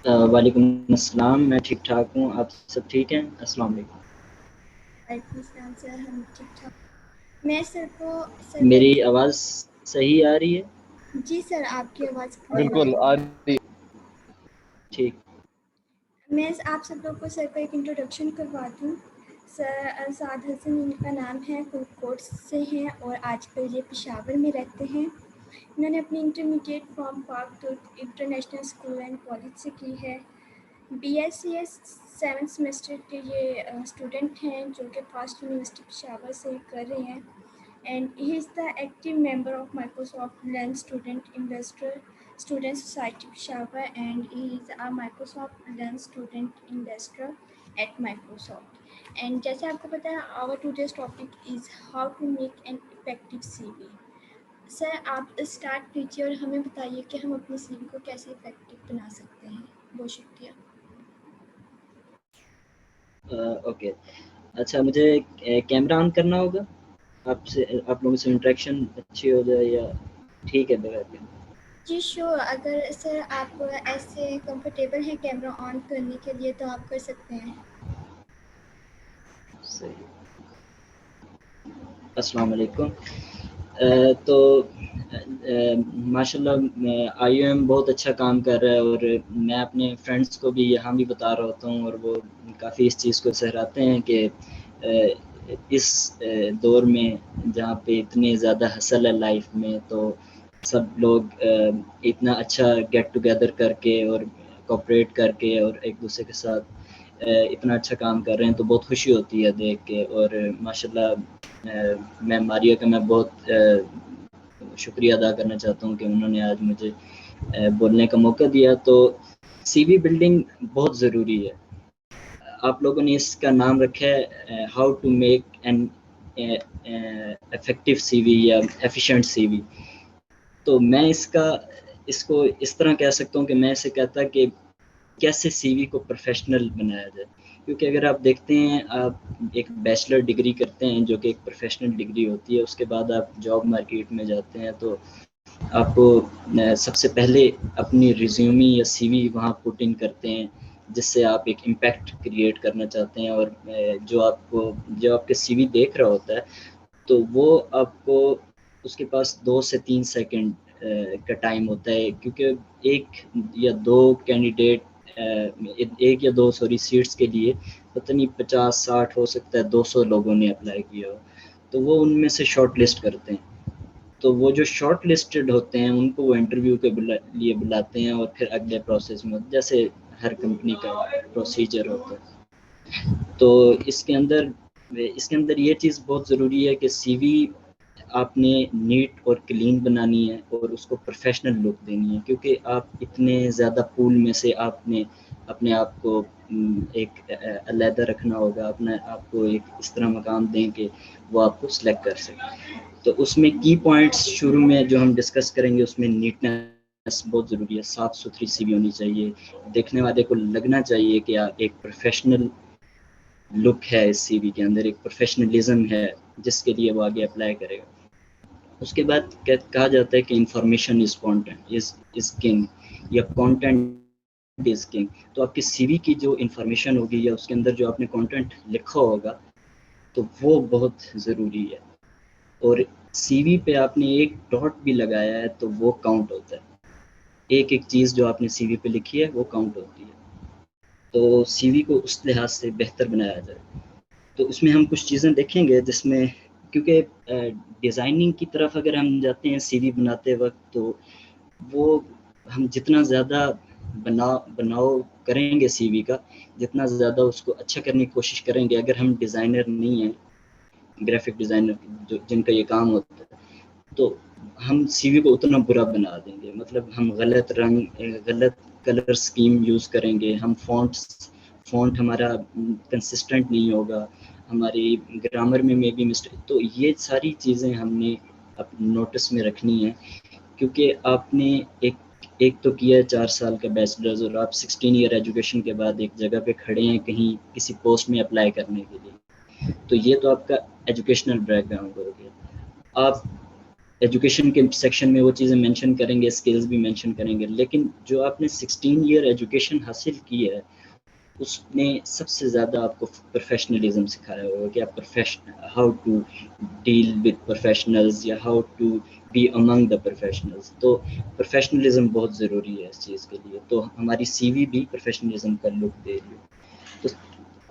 وعلیکم السلام، میں ٹھیک ٹھاک ہوں، آپ سب ٹھیک ہیں؟ السلام علیکم۔ وعلیکم السلام سر، ہم ٹھیک ٹھاک۔ میں سر کو میری آواز صحیح آ رہی ہے؟ جی سر، آپ کی آواز کلیئر بالکل آ آ رہی ہے۔ رہی ٹھیک۔ میں آپ سب لوگ کو سر کا ایک انٹروڈکشن کروا دوں۔ سر سعد حسن ان کا نام ہے، کوٹ سے ہیں اور آج کل یہ پشاور میں رہتے ہیں۔ انہوں نے اپنی intermediate from Pak international school and college سے کی ہے۔ B S C S 7 semester کے یہ اسٹوڈنٹ ہیں جو کہ فاسٹ یونیورسٹی پشاور سے کر رہے ہیں، and he is the active member of Microsoft learn student investor student society Peshawar, and he is a Microsoft learn student investor at Microsoft. And جیسے آپ کو پتہ ہے، our today's topic is how to make an effective C V. Sir آپ start کیجیے اور ہمیں بتائیے کہ ہم اپنی سی وی کو کیسے افیکٹو بنا سکتے ہیں۔ بہت شکریہ۔ اوکے، اچھا، مجھے کیمرہ آن کرنا ہوگا؟ آپ لوگوں سے انٹریکشن اچھی ہو جائے یا ٹھیک ہے بغیر کیمرہ؟ جی شیور، اگر سر آپ ایسے کمفرٹیبل ہیں کیمرہ آن کرنے کے لیے تو آپ کر سکتے ہیں۔ صحیح۔ السلام علیکم۔ تو ماشاء اللہ آئی او ایم بہت اچھا کام کر رہا ہے، اور میں اپنے فرینڈس کو بھی یہاں بھی بتا رہا ہوتا ہوں، اور وہ کافی اس چیز کو سہراتے ہیں کہ اس دور میں جہاں پہ اتنے زیادہ حسل ہے لائف میں، تو سب لوگ اتنا اچھا گیٹ ٹوگیدر کر کے اور کوپریٹ کر کے اور ایک دوسرے کے ساتھ اتنا اچھا کام کر رہے ہیں، تو بہت خوشی ہوتی ہے دیکھ کے۔ اور ماشاء اللہ میں ماریہ کا میں بہت شکریہ ادا کرنا چاہتا ہوں کہ انہوں نے آج مجھے بولنے کا موقع دیا۔ تو سی وی بلڈنگ بہت ضروری ہے۔ آپ لوگوں نے اس کا نام رکھا ہے how to make an effective C V یا ایفیشینٹ سی وی۔ تو میں اس کو اس طرح کہہ سکتا ہوں کہ میں اسے کہتا کہ کیسے سی وی کو پروفیشنل بنایا جائے، کیونکہ اگر آپ دیکھتے ہیں، آپ ایک بیچلر ڈگری کرتے ہیں جو کہ ایک پروفیشنل ڈگری ہوتی ہے، اس کے بعد آپ جاب مارکیٹ میں جاتے ہیں، تو آپ کو سب سے پہلے اپنی ریزیومی یا سی وی وہاں پٹ ان کرتے ہیں، جس سے آپ ایک امپیکٹ کریٹ کرنا چاہتے ہیں، اور جو آپ کے سی وی دیکھ رہا ہوتا ہے تو وہ آپ کو اس کے پاس 2 سے 3 سیکنڈ کا ٹائم ہوتا ہے، کیونکہ ایک یا دو کینڈیڈیٹ ایک یا دو سیٹس کے لیے پتہ نہیں 50-60 ہو سکتا ہے 200 لوگوں نے اپلائی کیا ہو، تو وہ ان میں سے شارٹ لسٹ کرتے ہیں۔ تو وہ جو شارٹ لسٹڈ ہوتے ہیں ان کو وہ انٹرویو کے لیے بلاتے ہیں، اور پھر اگلے پروسیس میں جیسے ہر کمپنی کا پروسیجر ہوتا ہے۔ تو اس کے اندر یہ چیز بہت ضروری ہے کہ سی وی آپ نے نیٹ اور کلین بنانی ہے اور اس کو پروفیشنل لک دینی ہے، کیونکہ آپ اتنے زیادہ پول میں سے آپ نے اپنے آپ کو ایک علیحدہ رکھنا ہوگا، اپنے آپ کو ایک اس طرح مقام دیں کہ وہ آپ کو سلیکٹ کر سکیں۔ تو اس میں کی پوائنٹس شروع میں جو ہم ڈسکس کریں گے، اس میں نیٹنس بہت ضروری ہے، صاف ستھری سی وی ہونی چاہیے، دیکھنے والے کو لگنا چاہیے کہ ایک پروفیشنل لک ہے اس سی وی کے اندر، ایک پروفیشنلزم ہے جس کے لیے وہ آگے اپلائی کرے گا۔ اس کے بعد کہا جاتا ہے کہ information is content is king, یا کانٹینٹ از کنگ۔ تو آپ کی سی وی کی جو انفارمیشن ہوگی یا اس کے اندر جو آپ نے کانٹینٹ لکھا ہوگا تو وہ بہت ضروری ہے، اور سی وی پہ آپ نے ایک ڈاٹ بھی لگایا ہے تو وہ کاؤنٹ ہوتا ہے، ایک چیز جو آپ نے سی وی پہ لکھی ہے وہ کاؤنٹ ہوتی ہے۔ تو سی وی کو اس لحاظ سے بہتر بنایا جائے، تو اس میں ہم کچھ چیزیں دیکھیں گے، جس میں کیونکہ ڈیزائننگ کی طرف اگر ہم جاتے ہیں سی وی بناتے وقت، تو وہ ہم جتنا زیادہ بناؤ کریں گے سی وی کا، جتنا زیادہ اس کو اچھا کرنے کی کوشش کریں گے، اگر ہم ڈیزائنر نہیں ہیں، گرافک ڈیزائنر جن کا یہ کام ہوتا ہے، تو ہم سی وی کو اتنا برا بنا دیں گے، مطلب ہم غلط رنگ، غلط کلر سکیم یوز کریں گے، ہم فونٹ ہمارا کنسسٹنٹ نہیں ہوگا، ہماری گرامر میں بھی مسٹیک۔ تو یہ ساری چیزیں ہم نے نوٹس میں رکھنی ہے، کیونکہ آپ نے ایک تو کیا ہے 4 سال کا بیچلرز، اور آپ 16 ایئر ایجوکیشن کے بعد ایک جگہ پہ کھڑے ہیں کہیں کسی پوسٹ میں اپلائی کرنے کے لیے، تو یہ تو آپ کا ایجوکیشنل بیک گراؤنڈ ہو گیا۔ آپ ایجوکیشن کے سیکشن میں وہ چیزیں مینشن کریں گے, اسکلز بھی مینشن کریں گے, لیکن جو آپ نے 16 ایئر ایجوکیشن حاصل کی ہے اس نے سب سے زیادہ آپ کو پروفیشنلزم سکھایا ہوگا کہ آپ how to deal with professionals یا how to be among the professionals. تو پروفیشنلزم بہت ضروری ہے اس چیز کے لیے, تو ہماری سی وی بھی پروفیشنلزم کا لک دے رہی ہے. تو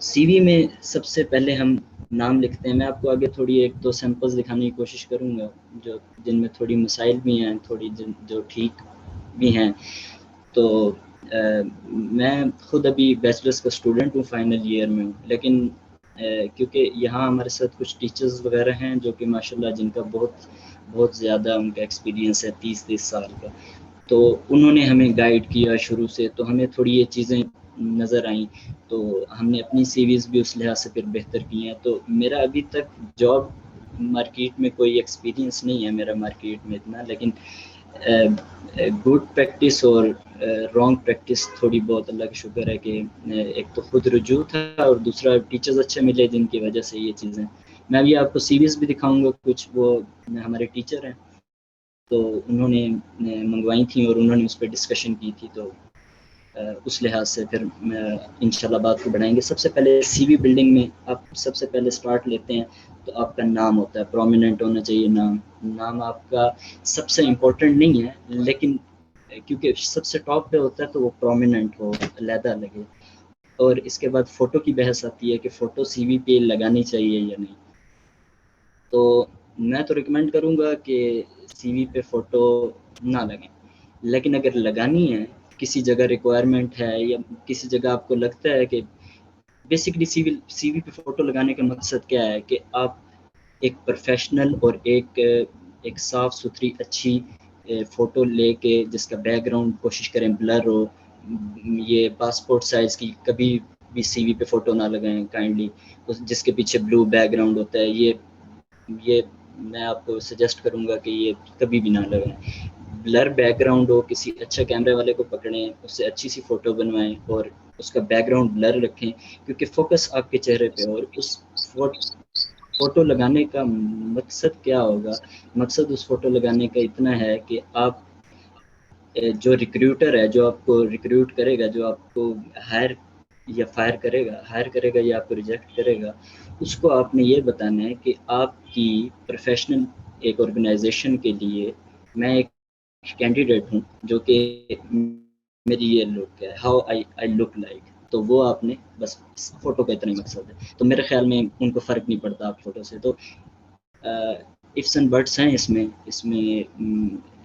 سی وی میں سب سے پہلے ہم نام لکھتے ہیں. میں آپ کو آگے تھوڑی ایک دو سیمپلز دکھانے کی کوشش کروں گا جن میں تھوڑی مسائل بھی ہیں, تھوڑی جو ٹھیک بھی ہیں. تو میں خود ابھی بیچلرس کا اسٹوڈنٹ ہوں, فائنل ایئر میں ہوں, لیکن کیونکہ یہاں ہمارے ساتھ کچھ ٹیچرز وغیرہ ہیں جو کہ ماشاءاللہ جن کا بہت زیادہ ان کا ایکسپیرینس ہے 30 سال کا, تو انہوں نے ہمیں گائیڈ کیا شروع سے, تو ہمیں تھوڑی یہ چیزیں نظر آئیں, تو ہم نے اپنی سیویز بھی اس لحاظ سے پھر بہتر کی ہیں. تو میرا ابھی تک جاب مارکیٹ میں کوئی ایکسپیرینس نہیں ہے میرا مارکیٹ میں اتنا, لیکن گڈ پریکٹس اور رانگ پریکٹس تھوڑی بہت اللہ کا شکر ہے کہ ایک تو خود رجوع تھا اور دوسرا ٹیچرز اچھے ملے جن کی وجہ سے یہ چیزیں. میں ابھی آپ کو سیریز بھی دکھاؤں گا, کچھ وہ ہمارے ٹیچر ہیں تو انہوں نے منگوائی تھیں اور انہوں نے اس پہ ڈسکشن کی تھی, تو اس لحاظ سے پھر انشاءاللہ بات کو بڑھائیں گے. سب سے پہلے سی وی بلڈنگ میں آپ سب سے پہلے سٹارٹ لیتے ہیں تو آپ کا نام ہوتا ہے, پرومیننٹ ہونا چاہیے نام آپ کا سب سے امپورٹنٹ نہیں ہے, لیکن کیونکہ سب سے ٹاپ پہ ہوتا ہے تو وہ پرومیننٹ ہو, علیحدہ لگے. اور اس کے بعد فوٹو کی بحث آتی ہے کہ فوٹو سی وی پہ لگانی چاہیے یا نہیں. تو میں تو ریکمینڈ کروں گا کہ سی وی پہ فوٹو نہ لگیں, لیکن اگر لگانی ہے کسی جگہ ریکوائرمنٹ ہے یا کسی جگہ آپ کو لگتا ہے کہ بیسکلی سی وی پہ فوٹو لگانے کا مقصد کیا ہے کہ آپ ایک پروفیشنل اور ایک صاف ستھری اچھی فوٹو لے کے جس کا بیک گراؤنڈ کوشش کریں بلر ہو. یہ پاسپورٹ سائز کی کبھی بھی سی وی پہ فوٹو نہ لگائیں کائنڈلی, جس کے پیچھے بلو بیک گراؤنڈ ہوتا ہے. یہ میں آپ کو سجیسٹ کروں گا کہ یہ کبھی بھی نہ لگائیں. بلر بیک گراؤنڈ ہو, کسی اچھا کیمرے والے کو پکڑیں, اس سے اچھی سی فوٹو بنوائیں اور اس کا بیک گراؤنڈ بلر رکھیں, کیونکہ فوکس آپ کے چہرے پہ. اور اس فوٹو لگانے کا مقصد کیا ہوگا, مقصد اس فوٹو لگانے کا اتنا ہے کہ آپ جو ریکروٹر ہے, جو آپ کو ریکروٹ کرے گا, جو آپ کو ہائر یا فائر کرے گا یا آپ کو ریجیکٹ کرے گا, اس کو آپ نے یہ بتانا ہے کہ آپ کی پروفیشنل ایک آرگنائزیشن کے لیے میں ایک کینڈیڈیٹ ہوں جو کہ میری یہ لک ہے, ہاؤ آئی لک لائک. تو وہ آپ نے بس فوٹو کا اتنا ہی مقصد ہے. تو میرے خیال میں ان کو فرق نہیں پڑتا آپ فوٹو سے. تو ifs and buts ہیں اس میں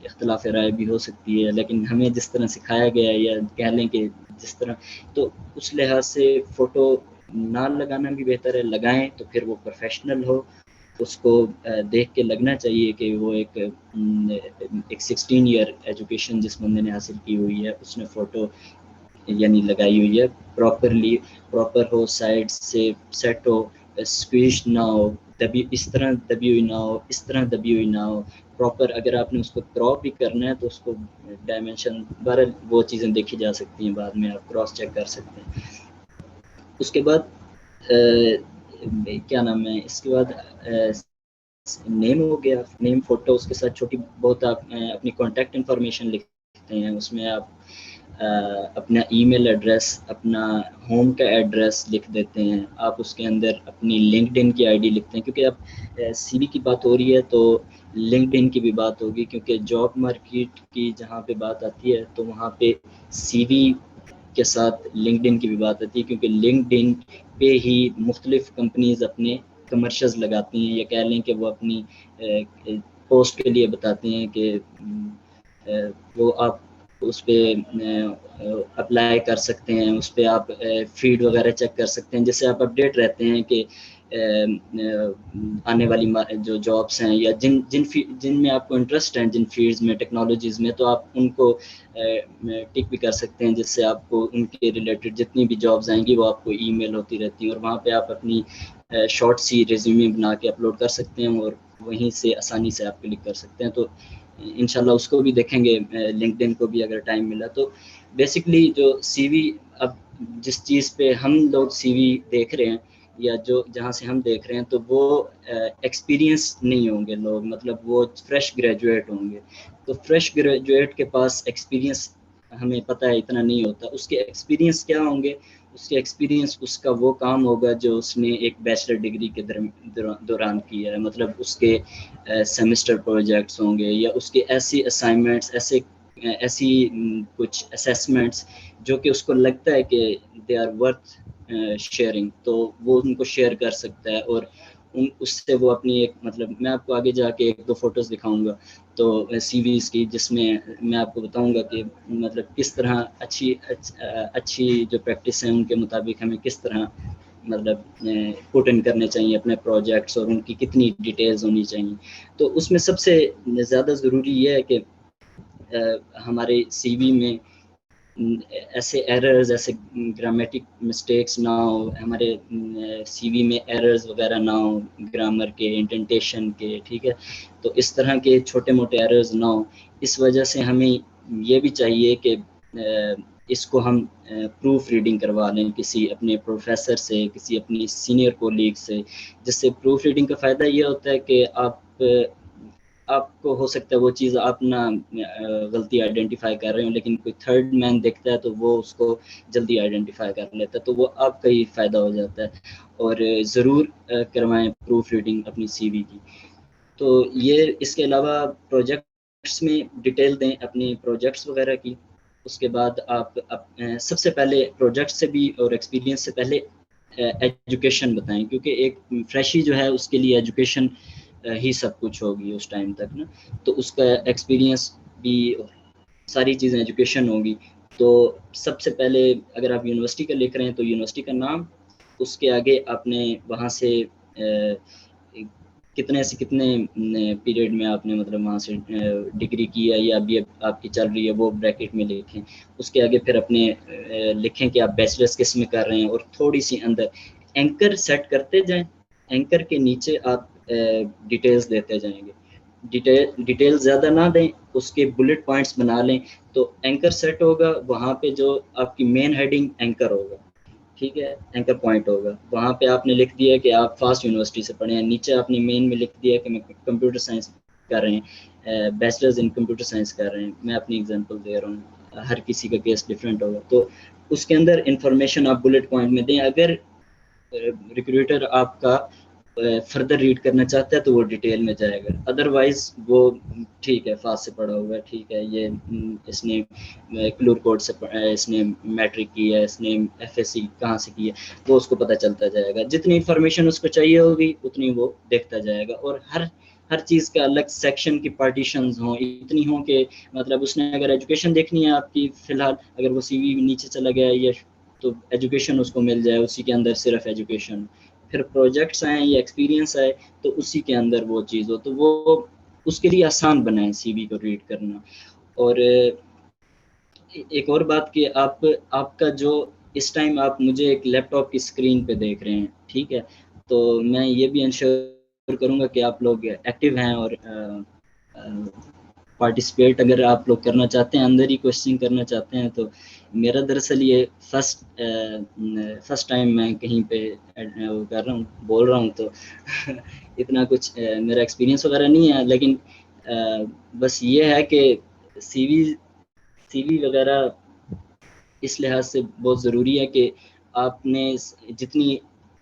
اختلاف رائے بھی ہو سکتی ہے, لیکن ہمیں جس طرح سکھایا گیا ہے یا کہہ لیں کہ جس طرح, تو اس لحاظ سے فوٹو نہ لگانا بھی بہتر ہے. لگائیں تو پھر وہ پروفیشنل ہو, اس کو دیکھ کے لگنا چاہیے کہ وہ ایک 16 ایئر ایجوکیشن جس بندے نے حاصل کی ہوئی ہے اس نے فوٹو یعنی لگائی ہوئی ہے, پراپر ہو, سائڈ سے سیٹ ہو, اسکویش نہ ہو, اس طرح دبی ہوئی نہ ہو, اس طرح دبی ہوئی نہ ہو, پراپر. اگر آپ نے اس کو کراپ بھی کرنا ہے تو اس کو ڈائمینشن بہرحال وہ چیزیں دیکھی جا سکتی ہیں, بعد میں آپ کراس چیک کر سکتے ہیں. اس کے بعد کیا نام ہے, اس کے بعد نیم ہو گیا, نیم فوٹو, اس کے ساتھ چھوٹی بہت آپ اپنی کانٹیکٹ انفارمیشن لکھتے ہیں. اس میں آپ اپنا ای میل ایڈریس, اپنا ہوم کا ایڈریس لکھ دیتے ہیں. آپ اس کے اندر اپنی لنکڈ ان کی آئی ڈی لکھتے ہیں, کیونکہ اب سی وی کی بات ہو رہی ہے تو لنکڈ ان کی بھی بات ہوگی, کیونکہ جاب مارکیٹ کی جہاں پہ بات آتی ہے تو وہاں پہ سی وی کے ساتھ لنکڈ ان کی بھی بات آتی ہے, کیونکہ لنکڈ ان پہ ہی مختلف کمپنیز اپنے کمرشلز لگاتی ہیں, یا کہہ لیں کہ وہ اپنی پوسٹ کے لیے بتاتے ہیں کہ وہ آپ اس پہ اپلائی کر سکتے ہیں, اس پہ آپ فیڈ وغیرہ چیک کر سکتے ہیں, جس سے آپ اپڈیٹ رہتے ہیں کہ آنے والی جو جابس ہیں یا جن میں آپ کو انٹرسٹ ہیں, جن فیلڈز میں, ٹیکنالوجیز میں, تو آپ ان کو ٹک بھی کر سکتے ہیں, جس سے آپ کو ان کے ریلیٹڈ جتنی بھی جابز آئیں گی وہ آپ کو ای میل ہوتی رہتی ہیں, اور وہاں پہ آپ اپنی شارٹ سی ریزیومے بنا کے اپلوڈ کر سکتے ہیں اور وہیں سے آسانی سے آپ کلک کر سکتے ہیں. تو انشاءاللہ اس کو بھی دیکھیں گے, لنکڈ ان کو بھی اگر ٹائم ملا تو. بیسکلی جو سی وی, اب جس چیز پہ ہم لوگ سی وی دیکھ رہے ہیں یا جو جہاں سے ہم دیکھ رہے ہیں تو وہ ایکسپیرینس نہیں ہوں گے لوگ, مطلب وہ فریش گریجویٹ ہوں گے. تو فریش گریجویٹ کے پاس ایکسپیرینس ہمیں پتہ ہے اتنا نہیں ہوتا. اس کے ایکسپیرینس کیا ہوں گے؟ اس کے ایکسپیرینس اس کا وہ کام ہوگا جو اس نے ایک بیچلر ڈگری کے دوران کیا ہے. مطلب اس کے سیمسٹر پروجیکٹس ہوں گے, یا اس کے ایسی اسائنمنٹس, ایسی کچھ اسیسمنٹس جو کہ اس کو لگتا ہے کہ دے آر ورتھ شیئرنگ, تو وہ ان کو شیئر کر سکتا ہے. اور اس سے وہ اپنی ایک, مطلب میں آپ کو آگے جا کے 1-2 فوٹوز دکھاؤں گا تو سی ویز کی, جس میں میں آپ کو بتاؤں گا کہ مطلب کس طرح اچھی جو پریکٹس ہیں ان کے مطابق ہمیں کس طرح مطلب پٹ ان کرنے چاہیے اپنے پروجیکٹس, اور ان کی کتنی ڈیٹیلز ہونی چاہیے. تو اس میں سب سے زیادہ ضروری یہ ہے کہ ہمارے سی وی میں ایسے ایررز, ایسے گرامیٹک مسٹیکس نہ ہو, ہمارے سی وی میں ایررز وغیرہ نہ ہو گرامر کے, انٹینٹیشن کے, ٹھیک ہے. تو اس طرح کے چھوٹے موٹے ایررز نہ ہو. اس وجہ سے ہمیں یہ بھی چاہیے کہ اس کو ہم پروف ریڈنگ کروا لیں کسی اپنے پروفیسر سے, کسی اپنی سینئر کولیگ سے. جس سے پروف ریڈنگ کا فائدہ یہ ہوتا ہے کہ آپ کو ہو سکتا ہے وہ چیز آپ نہ غلطی آئیڈینٹیفائی کر رہے ہوں, لیکن کوئی تھرڈ مین دیکھتا ہے تو وہ اس کو جلدی آئیڈینٹیفائی کر لیتا ہے, تو وہ آپ کا ہی فائدہ ہو جاتا ہے. اور ضرور کروائیں پروف ریڈنگ اپنی سی وی کی. تو یہ اس کے علاوہ پروجیکٹس میں ڈیٹیل دیں اپنی پروجیکٹس وغیرہ کی. اس کے بعد آپ سب سے پہلے پروجیکٹ سے بھی اور ایکسپیرینس سے پہلے ایجوکیشن بتائیں, کیونکہ ایک فریشی جو ہے اس کے لیے ایجوکیشن ہی سب کچھ ہوگی اس ٹائم تک نا. تو اس کا ایکسپیرینس بھی, ساری چیزیں ایجوکیشن ہوگی. تو سب سے پہلے اگر آپ یونیورسٹی کا لکھ رہے ہیں تو یونیورسٹی کا نام, اس کے آگے آپ نے وہاں سے کتنے سے کتنے پیریڈ میں آپ نے مطلب وہاں سے ڈگری کی ہے یا ابھی آپ کی چل رہی ہے وہ بریکٹ میں لکھیں. اس کے آگے پھر اپنے لکھیں کہ آپ بیچلرس کس میں کر رہے ہیں, اور تھوڑی سی اندر اینکر سیٹ کرتے جائیں. اینکر کے نیچے آپ ڈیٹیلز دیتے جائیں گے. ڈیٹیل زیادہ نہ دیں, اس کے بلٹ پوائنٹس بنا لیں. تو اینکر سیٹ ہوگا, وہاں پہ جو آپ کی مین ہیڈنگ اینکر ہوگا, ٹھیک ہے, اینکر پوائنٹ ہوگا. وہاں پہ آپ نے لکھ دیا کہ آپ فاسٹ یونیورسٹی سے پڑھے ہیں. نیچے آپ نے مین میں لکھ دیا کہ میں کمپیوٹر سائنس کر رہے ہیں, بیچلرز ان کمپیوٹر سائنس کر رہے ہیں. میں اپنی اگزامپل دے رہا ہوں, ہر کسی کا کیس ڈفرینٹ ہوگا. تو اس کے اندر انفارمیشن آپ بلٹ پوائنٹ میں دیں. اگر ریکروٹر آپ کا فردر ریڈ کرنا چاہتا ہے تو وہ ڈیٹیل میں جائے گا, ادروائز وہ ٹھیک ہے فاسٹ سے پڑھا ہوا ہے, ٹھیک ہے, یہ اس نے کلور کوڈ سے اس نے میٹرک کی ہے, اس نے ایف ایس سی کہاں سے کی ہے, وہ اس کو پتہ چلتا جائے گا. جتنی انفارمیشن اس کو چاہیے ہوگی اتنی وہ دیکھتا جائے گا. اور ہر چیز کا الگ سیکشن کی پارٹیشنز ہوں, اتنی ہوں کہ مطلب اس نے اگر ایجوکیشن دیکھنی ہے آپ کی فی الحال, اگر وہ سی وی نیچے چلا گیا ہے تو ایجوکیشن اس کو مل جائے, اسی کے اندر صرف ایجوکیشن. پھر پروجیکٹس آئیں یا ایکسپیرینس آئے تو اسی کے اندر وہ چیز ہو, تو وہ اس کے لیے آسان بنائیں سی وی کو ریڈ کرنا. اور ایک اور بات کہ آپ کا جو اس ٹائم آپ مجھے ایک لیپ ٹاپ کی اسکرین پہ دیکھ رہے ہیں, ٹھیک ہے, تو میں یہ بھی انشور کروں گا کہ آپ لوگ ایکٹیو ہیں اور پارٹیسپیٹ اگر آپ لوگ کرنا چاہتے ہیں, اندر ہی کوشچن کرنا چاہتے ہیں. تو میرا دراصل یہ فرسٹ ٹائم میں کہیں پہ وہ کر رہا ہوں, بول رہا ہوں, تو اتنا کچھ میرا ایکسپیرینس وغیرہ نہیں ہے. لیکن بس یہ ہے کہ سی وی وغیرہ اس لحاظ سے بہت ضروری ہے کہ آپ نے جتنی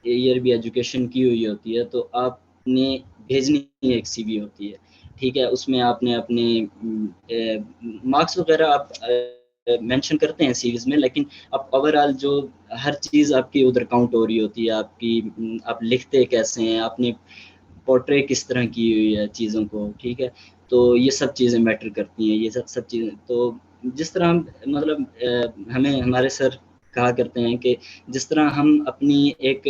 ایئر بھی ایجوکیشن کی ہوئی ہوتی ہے تو آپ نے بھیجنی ایک سی وی ہوتی ہے, ٹھیک ہے. اس میں آپ نے اپنے مارکس وغیرہ آپ مینشن کرتے ہیں سیریز میں, لیکن اب اوور آل جو ہر چیز آپ کی ادھر کاؤنٹ ہو رہی ہوتی ہے. آپ لکھتے کیسے ہیں, آپ نے پورٹریٹ کس طرح کی ہوئی ہے چیزوں کو, ٹھیک ہے. تو یہ سب چیزیں میٹر کرتی ہیں, یہ سب چیزیں. تو جس طرح مطلب ہمیں ہمارے سر کہا کرتے ہیں کہ جس طرح ہم اپنی ایک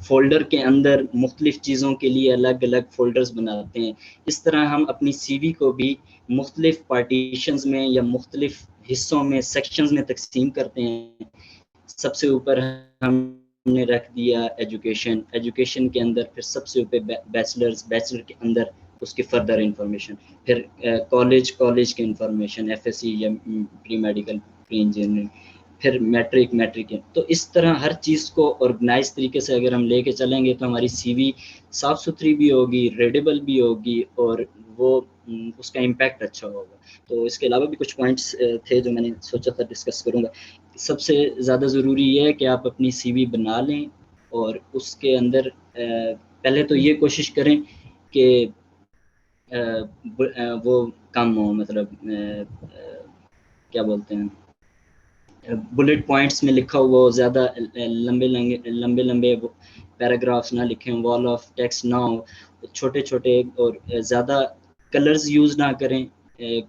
فولڈر کے اندر مختلف چیزوں کے لیے الگ الگ فولڈرز بناتے ہیں, اس طرح ہم اپنی سی وی کو بھی مختلف پارٹیشنز میں یا مختلف حصوں میں, سیکشنز میں تقسیم کرتے ہیں. سب سے اوپر ہم نے رکھ دیا ایجوکیشن کے اندر, پھر سب سے اوپر بیچلر کے اندر اس کی فردر انفارمیشن, پھر کالج کے انفارمیشن, ایف ایس سی یا پری میڈیکل, پری انجینئرنگ, پھر میٹرک ہے. تو اس طرح ہر چیز کو آرگنائز طریقے سے اگر ہم لے کے چلیں گے تو ہماری سی وی صاف ستھری بھی ہوگی, ریڈیبل بھی ہوگی, اور وہ اس کا امپیکٹ اچھا ہوگا. تو اس کے علاوہ بھی کچھ پوائنٹس تھے جو میں نے سوچا تھا ڈسکس کروں گا. سب سے زیادہ ضروری یہ ہے کہ آپ اپنی سی وی بنا لیں, اور اس کے اندر پہلے تو یہ کوشش کریں کہ وہ کم ہو, مطلب کیا بولتے ہیں, بلٹ پوائنٹس میں لکھا ہوا ہو, زیادہ لمبے پیراگرافس نہ لکھیں, وال آف ٹیکسٹ نہ ہو, چھوٹے چھوٹے, اور زیادہ کلرز یوز نہ کریں.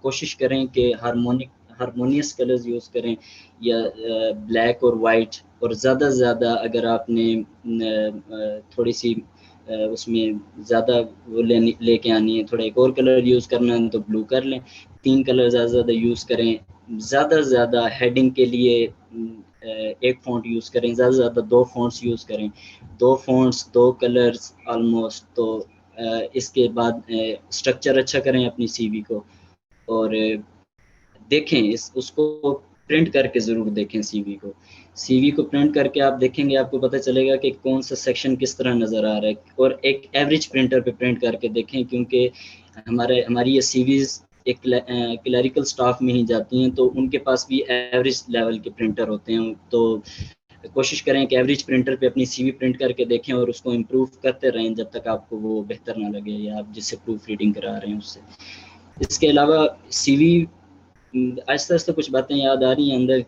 کوشش کریں کہ ہارمونیس کلرز یوز کریں, یا بلیک اور وائٹ. اور زیادہ سے زیادہ اگر آپ نے تھوڑی سی اس میں زیادہ وہ لے کے آنی ہے, تھوڑا ایک اور کلر یوز کرنا ہے تو بلو کر لیں. 3 کلر زیادہ زیادہ یوز کریں. زیادہ سے زیادہ ہیڈنگ کے لیے ایک فونٹ یوز کریں, زیادہ سے زیادہ 2 فونٹس یوز کریں. 2 فونٹس 2 کلرز آلموسٹ. تو اس کے بعد اسٹرکچر اچھا کریں اپنی سی وی کو, اور دیکھیں اس کو پرنٹ کر کے ضرور دیکھیں. سی وی کو پرنٹ کر کے آپ دیکھیں گے, آپ کو پتہ چلے گا کہ کون سا سیکشن کس طرح نظر آ رہا ہے. اور ایک ایوریج پرنٹر پہ پرنٹ کر کے دیکھیں, کیونکہ ہماری یہ سی ویز ایک کلیریکل سٹاف میں ہی جاتی ہیں, تو ان کے پاس بھی ایوریج لیول کے پرنٹر ہوتے ہیں. تو کوشش کریں کہ ایوریج پرنٹر پہ اپنی سی وی پرنٹ کر کے دیکھیں, اور اس کو امپروو کرتے رہیں جب تک آپ کو وہ بہتر نہ لگے, یا آپ جس سے پروف ریڈنگ کرا رہے ہیں اس سے. اس کے علاوہ سی وی آہستہ آہستہ کچھ باتیں یاد آ رہی ہیں, اندر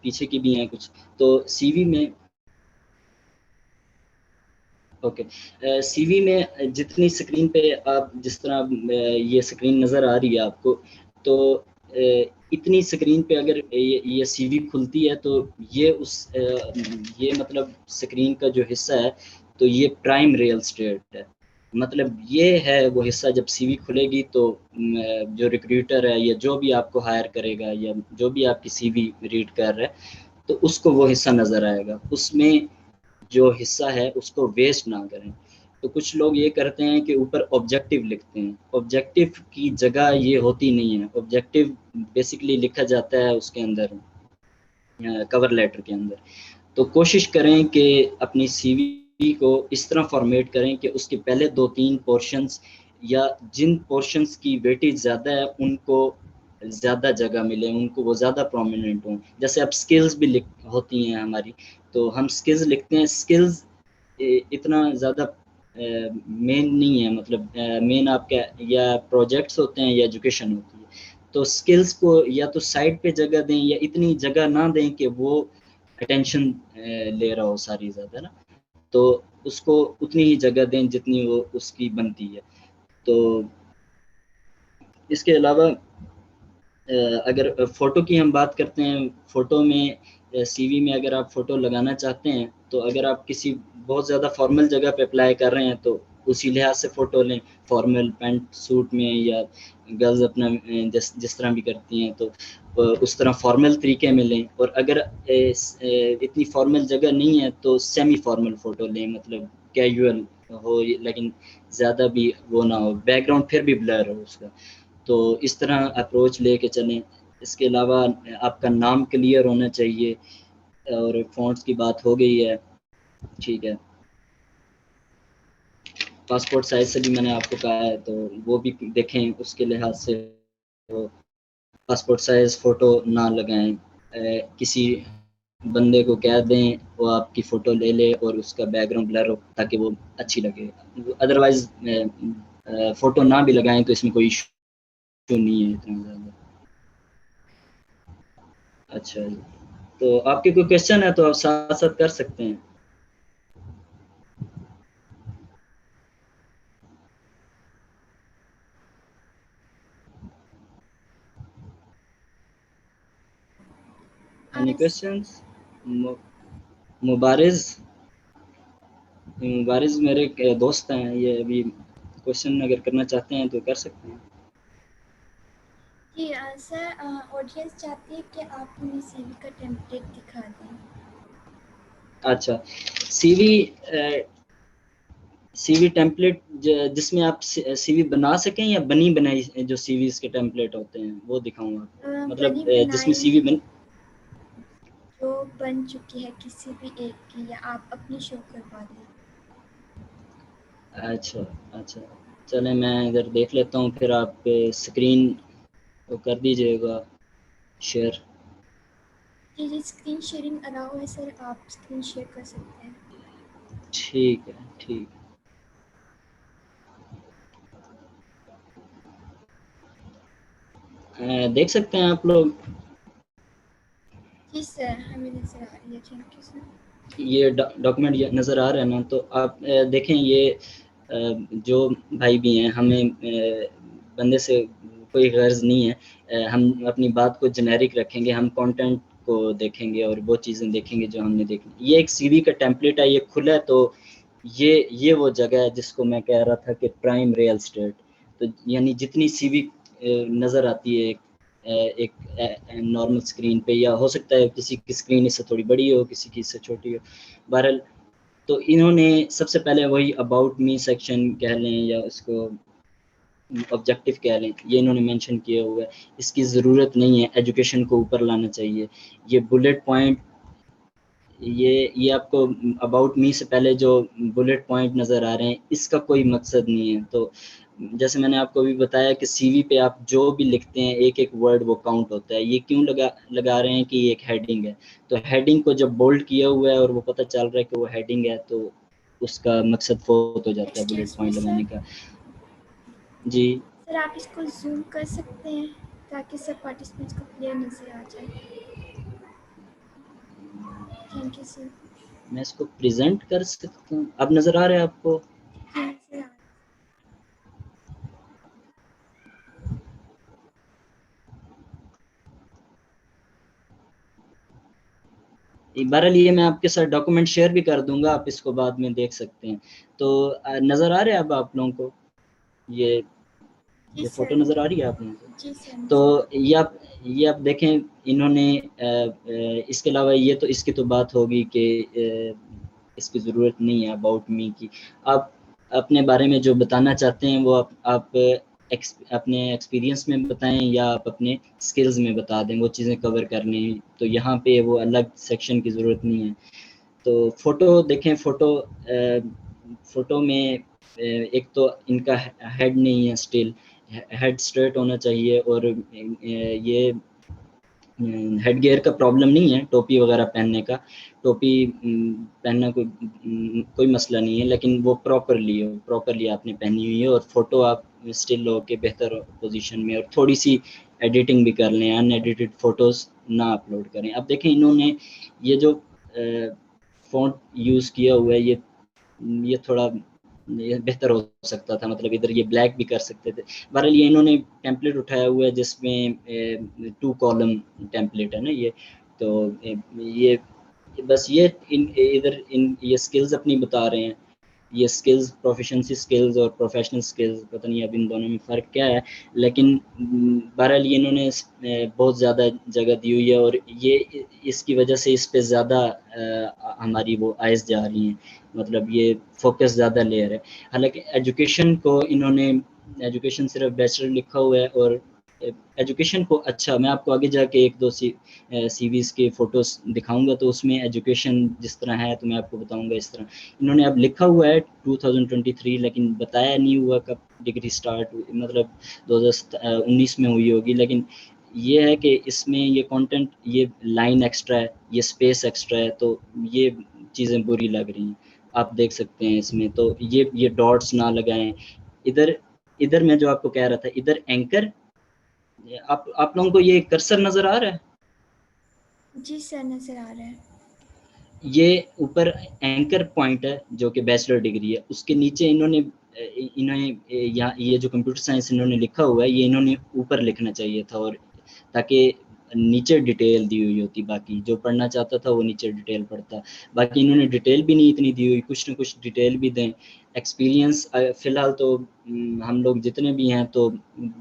پیچھے کی بھی ہیں کچھ. تو سی وی میں سی وی میں جتنی سکرین پہ آپ, جس طرح یہ سکرین نظر آ رہی ہے آپ کو, تو اتنی سکرین پہ اگر یہ سی وی کھلتی ہے تو یہ مطلب سکرین کا جو حصہ ہے, تو یہ پرائم ریئل اسٹیٹ ہے. مطلب یہ ہے وہ حصہ, جب سی وی کھلے گی تو جو ریکروٹر ہے یا جو بھی آپ کو ہائر کرے گا, یا جو بھی آپ کی سی وی ریڈ کر رہا ہے, تو اس کو وہ حصہ نظر آئے گا. اس میں جو حصہ ہے اس کو ویسٹ نہ کریں. تو کچھ لوگ یہ کرتے ہیں کہ اوپر آبجیکٹیو لکھتے ہیں. آبجیکٹیو کی جگہ یہ ہوتی نہیں ہے. آبجیکٹیو بیسیکلی لکھا جاتا ہے اس کے اندر, کور لیٹر کے اندر. تو کوشش کریں کہ اپنی سی وی کو اس طرح فارمیٹ کریں کہ اس کے پہلے 2-3 پورشنز, یا جن پورشنز کی ویٹیج زیادہ ہے ان کو زیادہ جگہ ملے, ان کو وہ زیادہ پرومیننٹ ہوں. جیسے اب سکلز بھی ہوتی ہیں ہماری, تو ہم سکلز لکھتے ہیں. سکلز اتنا زیادہ مین نہیں ہے, مطلب مین آپ کا یا پروجیکٹس ہوتے ہیں یا ایجوکیشن ہوتی ہے. تو سکلز کو یا تو سائڈ پہ جگہ دیں, یا اتنی جگہ نہ دیں کہ وہ اٹینشن لے رہا ہو ساری زیادہ نا. تو اس کو اتنی ہی جگہ دیں جتنی وہ اس کی بنتی ہے. تو اس کے علاوہ اگر فوٹو کی ہم بات کرتے ہیں, فوٹو میں سی وی میں اگر آپ فوٹو لگانا چاہتے ہیں, تو اگر آپ کسی بہت زیادہ فارمل جگہ پہ اپلائی کر رہے ہیں تو اسی لحاظ سے فوٹو لیں. فارمل پینٹ سوٹ میں, یا گرلز اپنا جس طرح بھی کرتی ہیں, تو اس طرح فارمل طریقے میں لیں. اور اگر اتنی فارمل جگہ نہیں ہے تو سیمی فارمل فوٹو لیں, مطلب کیجول ہو لیکن زیادہ بھی وہ نہ ہو, بیک گراؤنڈ پھر بھی بلر ہو اس کا. تو اس طرح اپروچ لے کے چلیں. اس کے علاوہ آپ کا نام کلیئر ہونا چاہیے, اور فونٹس کی بات ہو گئی ہے, ٹھیک ہے. پاسپورٹ سائز سے بھی میں نے آپ کو کہا ہے, تو وہ بھی دیکھیں اس کے لحاظ سے. پاسپورٹ سائز فوٹو نہ لگائیں. کسی بندے کو کہہ دیں وہ آپ کی فوٹو لے لے اور اس کا بیک گراؤنڈ بلر ہو, تاکہ وہ اچھی لگے. ادروائز فوٹو نہ بھی لگائیں تو اس میں کوئی ایشو نہیں ہے اتنا زیادہ. اچھا جی, تو آپ کے کوئی کویشچن ہے تو آپ ساتھ ساتھ کر سکتے ہیں. Any questions? مبارز میرے دوست ہیں, یہ ابھی کوشچن اگر کرنا چاہتے ہیں تو کر سکتے ہیں. جی سر, آڈینس چاہتی ہے کہ آپ انہیں سی وی کا ٹیمپلیٹ دکھا دیں. اچھا, سی وی ٹیمپلیٹ جس میں آپ سی وی بنا سکیں, یا بنی بنائی جو سی ویز کے ٹیمپلیٹ ہوتے ہیں وہ دکھاؤں آپ کو, مطلب بنی جس میں بنائی سی وی جو بن چکی ہے کسی بھی ایک کی، یا آپ اپنی شو کروا دیں؟ اچھا اچھا، چلیں میں ادھر دیکھ لیتا ہوں، پھر آپ اسکرین کو کر دیجیے گا شیئر۔ جی اسکرین شیئرنگ الاؤ ہے سر، آپ اسکرین شیئر کر سکتے ہیں۔ ٹھیک ہے ٹھیک ہے، دیکھ سکتے ہیں آپ لوگ؟ جی سر ہمیں نظر آ رہی ہے، تھینک یو سر۔ یہ ڈاکومنٹ نظر آ رہا ہے نا؟ تو آپ دیکھیں، یہ جو بھائی بھی ہیں، ہمیں بندے سے کوئی غرض نہیں ہے، ہم اپنی بات کو جنیرک رکھیں گے، ہم کانٹینٹ کو دیکھیں گے اور وہ چیزیں دیکھیں گے جو ہم نے دیکھنی۔ یہ ایک سی وی کا ٹیمپلیٹ ہے، یہ کھلا ہے، تو یہ وہ جگہ ہے جس کو میں کہہ رہا تھا کہ پرائم ریئل اسٹیٹ۔ تو یعنی جتنی سی وی نظر آتی ہے ایک نارمل اسکرین پہ، یا ہو سکتا ہے کسی کی اسکرین اس سے تھوڑی بڑی ہو، کسی کی اس سے چھوٹی ہو، بہرحال تو انہوں نے سب سے پہلے وہی اباؤٹ می سیکشن کہہ لیں یا اس کو آبجیکٹو کہہ لیں، یہ انہوں نے مینشن کیا ہوا ہے۔ اس کی ضرورت نہیں ہے، ایجوکیشن کو اوپر لانا چاہیے۔ یہ بلٹ پوائنٹ، یہ آپ کو اباؤٹ می سے پہلے جو بلٹ پوائنٹ نظر آ رہے ہیں، اس کا کوئی مقصد نہیں ہے۔ تو جیسے میں نے آپ کو بھی بتایا کہ سی وی پہ آپ جو بھی لکھتے ہیں، ایک ایک ورڈ وہ کاؤنٹ ہوتا ہے۔ یہ کیوں لگا رہے ہیں کہ یہ ایک ہیڈنگ ہے، تو ہیڈنگ کو جب بولڈ کیا ہوا ہے اور وہ پتہ چل رہا ہے کہ وہ ہیڈنگ ہے، تو اس کا مقصد فوت ہو جاتا ہے بلٹ ایکسکیوز می پوائنٹ سر، لگانے کا۔ جی سر آپ اس کو زوم کر سکتے ہیں تاکہ سب پارٹیسپینٹس کو کلیئر نظر آ جائے؟ Thank you sir. میں اس کو پریزنٹ کر سکتا ہوں، اب نظر آ رہا ہے آپ کو؟ جی نظر آ رہا ہے۔ بہرحال یہ میں آپ کے ساتھ ڈاکومنٹ شیئر بھی کر دوں گا، آپ اس کو بعد میں دیکھ سکتے ہیں۔ تو نظر آ رہا ہے اب آپ لوگوں کو؟ یہ جی فوٹو سر، نظر آ رہی ہے آپ لوگوں کو؟ جی سر تو نظر آ رہا یہ آپ دیکھیں، انہوں نے اس کے علاوہ یہ تو اس کی تو بات ہوگی کہ اس کی ضرورت نہیں ہے اباؤٹ می کی۔ آپ اپنے بارے میں جو بتانا چاہتے ہیں وہ آپ اپنے ایکسپیرینس میں بتائیں، یا آپ اپنے سکلز میں بتا دیں، وہ چیزیں کور کرنے ہیں۔ تو یہاں پہ وہ الگ سیکشن کی ضرورت نہیں ہے۔ تو فوٹو دیکھیں، فوٹو میں ایک تو ان کا ہیڈ نہیں ہے، اسٹل ہیڈ اسٹریٹ ہونا چاہیے، اور یہ ہیڈ گیئر کا پرابلم نہیں ہے، ٹوپی وغیرہ پہننے کا، ٹوپی پہننا کوئی مسئلہ نہیں ہے، لیکن وہ پراپرلی آپ نے پہنی ہوئی ہے، اور فوٹو آپ اسٹل ہو کے بہتر پوزیشن میں، اور تھوڑی سی ایڈیٹنگ بھی کر لیں، ان ایڈیٹڈ فوٹوز نہ اپلوڈ کریں۔ اب دیکھیں انہوں نے یہ جو فونٹ یوز کیا ہوا ہے، یہ تھوڑا بہتر ہو سکتا تھا، مطلب ادھر یہ بلیک بھی کر سکتے تھے۔ بہرحال یہ انہوں نے ٹیمپلیٹ اٹھایا ہوا ہے جس میں 2 کالم ٹیمپلیٹ ہے نا یہ، تو یہ بس یہ ادھر یہ سکلز اپنی بتا رہے ہیں، یہ سکلز پروفیشنسی سکلز اور پروفیشنل سکلز، پتہ نہیں اب ان دونوں میں فرق کیا ہے، لیکن بہرحال یہ انہوں نے بہت زیادہ جگہ دی ہوئی ہے، اور یہ اس کی وجہ سے اس پہ زیادہ ہماری وہ آئز جا رہی ہیں، مطلب یہ فوکس زیادہ لے رہے ہیں۔ حالانکہ ایجوکیشن کو انہوں نے ایجوکیشن صرف بیچلر لکھا ہوا ہے، اور ایجوکیشن کو اچھا، میں آپ کو آگے جا کے 1-2 سی ویز کے فوٹوز دکھاؤں گا، تو اس میں ایجوکیشن جس طرح ہے تو میں آپ کو بتاؤں گا اس طرح۔ انہوں نے اب لکھا ہوا ہے 2023، لیکن بتایا نہیں ہوا کب ڈگری سٹارٹ ہوئی، مطلب 2019 میں ہوئی ہوگی، لیکن یہ ہے کہ اس میں یہ کانٹینٹ، یہ لائن ایکسٹرا ہے، یہ اسپیس ایکسٹرا ہے، تو یہ چیزیں بری لگ رہی ہیں، آپ دیکھ سکتے ہیں اس میں۔ تو یہ ڈاٹس نہ لگائیں ادھر میں جو آپ کو کہہ رہا تھا، ادھر اینکر، آپ لوگوں کو یہ کرسر نظر آ رہا ہے؟ ہے۔ جی سر نظر آ رہا ہے۔ یہ اوپر اینکر پوائنٹ ہے جو کہ بیچلر ڈگری ہے، اس کے نیچے انہوں نے یہ جو کمپیوٹر سائنس انہوں نے لکھا ہوا ہے، یہ انہوں نے اوپر لکھنا چاہیے تھا، اور تاکہ نیچے ڈیٹیل دی ہوئی ہوتی، باقی جو پڑھنا چاہتا تھا وہ نیچے ڈیٹیل پڑھتا، باقی انہوں نے ڈیٹیل بھی نہیں اتنی دی ہوئی، کچھ نہ کچھ ڈیٹیل بھی دیں۔ ایکسپیرینس فی الحال تو ہم لوگ جتنے بھی ہیں تو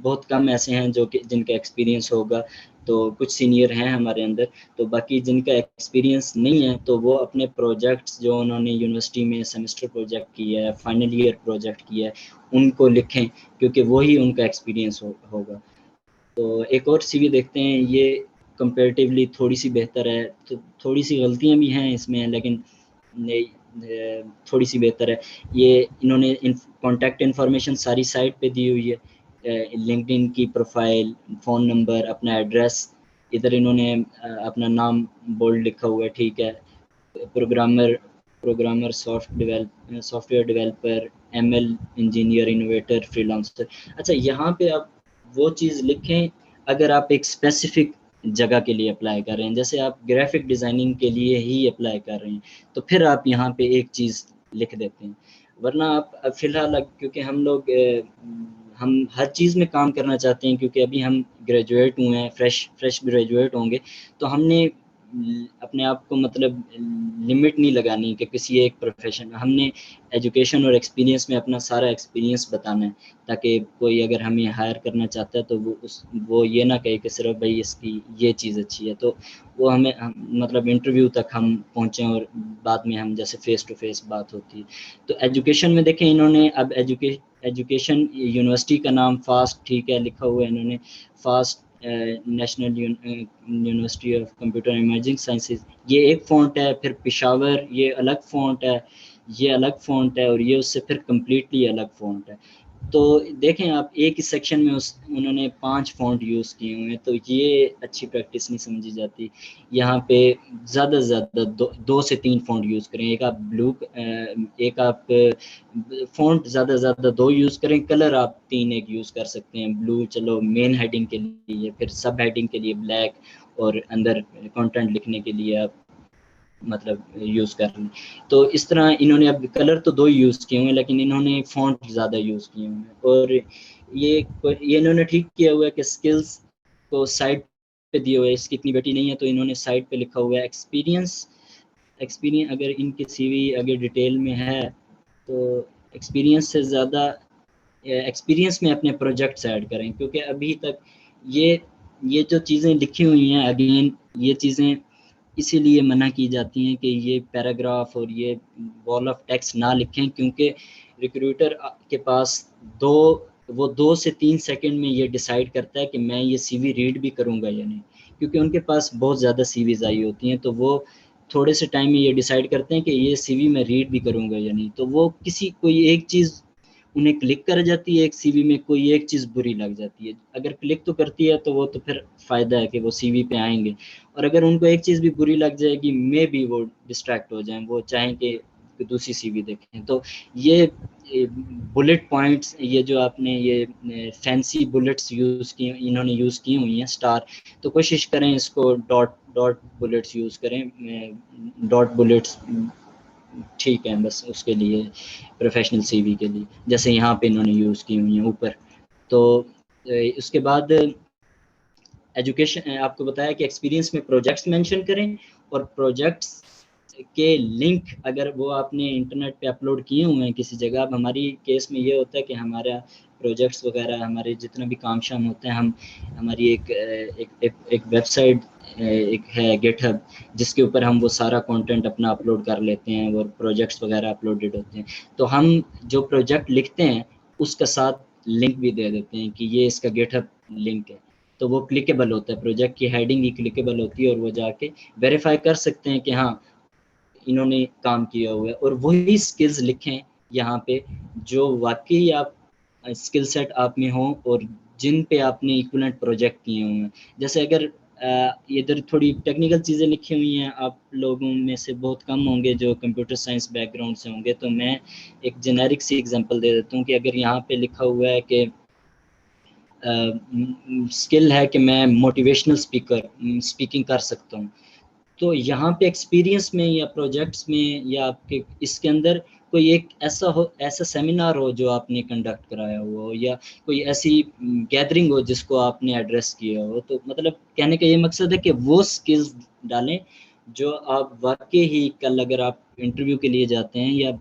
بہت کم ایسے ہیں جو کہ جن کا ایکسپیرینس ہوگا، تو کچھ سینئر ہیں ہمارے اندر، تو باقی جن کا ایکسپیرینس نہیں ہے تو وہ اپنے پروجیکٹس جو انہوں نے یونیورسٹی میں سیمسٹر پروجیکٹ کیا ہے، فائنل ایئر پروجیکٹ کیا ہے، ان کو لکھیں، کیونکہ وہی ان کا ایکسپیرینس ہوگا۔ تو ایک اور سی وی دیکھتے ہیں، کمپیریٹیولی تھوڑی سی بہتر ہے. تو تھوڑی سی غلطیاں بھی ہیں اس میں, لیکن تھوڑی سی بہتر ہے. یہ انہوں نے کانٹیکٹ انفارمیشن ساری سائٹ پہ دی ہوئی ہے, لنکڈ ان کی پروفائل, فون نمبر, اپنا ایڈریس. ادھر انہوں نے اپنا نام بولڈ لکھا ہوا ہے, ٹھیک ہے. Programmer software developer, M L engineer, innovator, freelancer. اچھا یہاں پہ آپ وہ چیز لکھیں اگر آپ ایک اسپیسیفک جگہ کے لیے اپلائی کر رہے ہیں, جیسے آپ گرافک ڈیزائننگ کے لیے ہی اپلائی کر رہے ہیں تو پھر آپ یہاں پہ ایک چیز لکھ دیتے ہیں. ورنہ آپ فی الحال, کیونکہ ہم ہر چیز میں کام کرنا چاہتے ہیں, کیونکہ ابھی ہم گریجویٹ ہوئے ہیں, فریش گریجویٹ ہوں گے, تو ہم نے اپنے آپ کو مطلب لمٹ نہیں لگانی کہ کسی ایک پروفیشن. ہم نے ایجوکیشن اور ایکسپیرینس میں اپنا سارا ایکسپیرینس بتانا ہے, تاکہ کوئی اگر ہمیں ہائر کرنا چاہتا ہے تو وہ یہ نہ کہے کہ صرف بھائی اس کی یہ چیز اچھی ہے, تو وہ ہمیں مطلب انٹرویو تک ہم پہنچیں اور بعد میں ہم جیسے فیس ٹو فیس بات ہوتی ہے. تو ایجوکیشن میں دیکھیں انہوں نے اب ایجوکیشن یونیورسٹی کا نام فاسٹ, ٹھیک ہے, لکھا ہوا ہے انہوں نے fast national university of computer emerging sciences, یہ ایک فونٹ ہے. پھر پشاور یہ الگ فونٹ ہے, یہ الگ فونٹ ہے, اور یہ اس سے پھر کمپلیٹلی الگ فونٹ ہے. تو دیکھیں آپ ایک ہی سیکشن میں انہوں نے 5 فونٹ یوز کیے ہوئے ہیں, تو یہ اچھی پریکٹس نہیں سمجھی جاتی. یہاں پہ زیادہ سے زیادہ 2 سے 3 فونٹ یوز کریں. ایک آپ فونٹ زیادہ سے زیادہ 2 یوز کریں. کلر آپ 3 ایک یوز کر سکتے ہیں. بلو چلو مین ہیڈنگ کے لیے, پھر سب ہیڈنگ کے لیے بلیک, اور اندر کنٹینٹ لکھنے کے لیے آپ مطلب یوز کر لیں. تو اس طرح انہوں نے اب کلر تو 2 یوز کیے ہوئے ہیں, لیکن انہوں نے فونٹ زیادہ یوز کیے ہوئے ہیں. اور یہ انہوں نے ٹھیک کیا ہوا ہے کہ اسکلز کو سائٹ پہ دیے ہوئے, اس کی اتنی بیٹی نہیں ہے تو انہوں نے سائٹ پہ لکھا ہوا ہے ایکسپیرینس. اگر ان کی سی وی اگر ڈیٹیل میں ہے تو ایکسپیرینس سے زیادہ ایکسپیرینس میں اپنے پروجیکٹس ایڈ کریں, کیونکہ ابھی تک یہ جو چیزیں لکھی ہوئی ہیں, اگین یہ چیزیں اسی لیے منع کی جاتی ہیں کہ یہ پیراگراف اور یہ وال آف ٹیکسٹ نہ لکھیں, کیونکہ ریکروٹر کے پاس 2 سے 3 سیکنڈ میں یہ ڈیسائیڈ کرتا ہے کہ میں یہ سی وی ریڈ بھی کروں گا یا نہیں, کیونکہ ان کے پاس بہت زیادہ سی ویز آئی ہوتی ہیں. تو وہ تھوڑے سے ٹائم میں یہ ڈیسائیڈ کرتے ہیں کہ یہ سی وی میں ریڈ بھی کروں گا یا نہیں. تو وہ کوئی ایک چیز انہیں کلک کر جاتی ہے, ایک سی وی میں کوئی ایک چیز بری لگ جاتی ہے. اگر کلک تو کرتی ہے تو وہ تو پھر فائدہ ہے کہ وہ سی وی پہ آئیں گے, اور اگر ان کو ایک چیز بھی بری لگ جائے گی میں بھی وہ ڈسٹریکٹ ہو جائیں, وہ چاہیں کہ دوسری سی وی دیکھیں. تو یہ بلٹ پوائنٹس, یہ جو آپ نے یہ فینسی بلٹس یوز کی انہوں نے یوز کی ہوئی ہیں اسٹار, تو کوشش کریں اس کو ڈاٹ بلٹس یوز کریں. ڈاٹ بلٹس ٹھیک ہے بس اس کے لیے پروفیشنل سی وی کے لیے, جیسے یہاں پہ انہوں نے یوز کی ہوئی ہیں اوپر. تو اس کے بعد ایجوکیشن آپ کو بتایا کہ ایکسپیرینس میں پروجیکٹس مینشن کریں, اور پروجیکٹس کے لنک اگر وہ آپ نے انٹرنیٹ پہ اپلوڈ کیے ہوئے ہیں کسی جگہ. اب ہماری کیس میں یہ ہوتا ہے کہ ہمارا پروجیکٹس وغیرہ ہمارے جتنا بھی کام شام ہوتے ہیں, ہماری ایک ویب سائٹ ایک ہے گیٹ ہب, جس کے اوپر ہم وہ سارا کنٹینٹ اپنا اپلوڈ کر لیتے ہیں, اور پروجیکٹس وغیرہ اپلوڈیڈ ہوتے ہیں. تو ہم جو پروجیکٹ لکھتے ہیں اس کا ساتھ لنک بھی دے دیتے ہیں کہ یہ اس کا گیٹ ہب لنک ہے, تو وہ کلکیبل ہوتا ہے. پروجیکٹ کی ہیڈنگ ہی کلکیبل ہوتی ہے, اور وہ جا کے ویریفائی کر سکتے ہیں کہ ہاں انہوں نے کام کیا ہوا ہے. اور وہی سکلز لکھیں یہاں پہ جو واقعی آپ اسکل سیٹ آپ میں ہوں, اور جن پہ آپ نے ایکولنٹ پروجیکٹ کیے ہوئے ہیں. جیسے اگر ادھر تھوڑی ٹیکنیکل چیزیں لکھی ہوئی ہیں, آپ لوگوں میں سے بہت کم ہوں گے جو کمپیوٹر سائنس بیک گراؤنڈ سے ہوں گے, تو میں ایک جنیرک سی ایگزامپل دے دیتا ہوں کہ اگر یہاں پہ لکھا ہوا ہے کہ اسکل ہے کہ میں موٹیویشنل اسپیکنگ کر سکتا ہوں, تو یہاں پہ ایکسپیرینس میں یا پروجیکٹس میں یا آپ کے اس کے اندر کوئی ایک ایسا سیمینار ہو جو آپ نے کنڈکٹ کرایا ہو, یا کوئی ایسی گیدرنگ ہو جس کو آپ نے ایڈریس کیا ہو. تو مطلب کہنے کا یہ مقصد ہے کہ وہ سکلز ڈالیں جو آپ واقعی ہی کل اگر آپ انٹرویو کے لیے جاتے ہیں, یا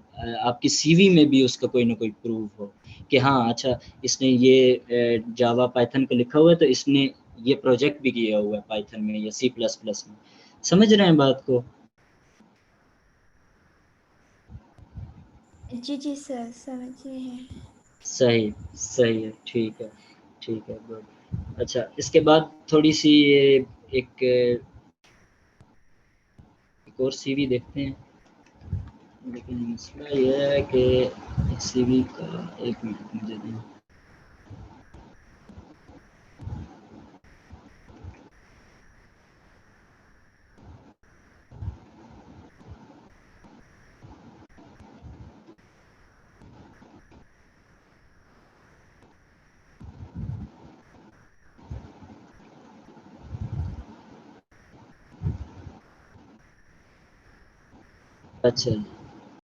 آپ کی سی وی میں بھی اس کا کوئی نہ کوئی پروف ہو کہ ہاں اچھا اس نے یہ جاوا پائتھن کا لکھا ہوا ہے, تو اس نے یہ پروجیکٹ بھی کیا ہوا ہے پائتھن میں یا سی پلس پلس میں. سمجھ رہے ہیں بات کو؟ جی سر سمجھے ہیں. صحیح ہے, ٹھیک ہے گڈ. اچھا اس کے بعد تھوڑی سی ایک اور سی وی دیکھتے ہیں، لیکن مسئلہ یہ ہے کہ سی وی کا ایک منٹ مجھے دیں. اچھا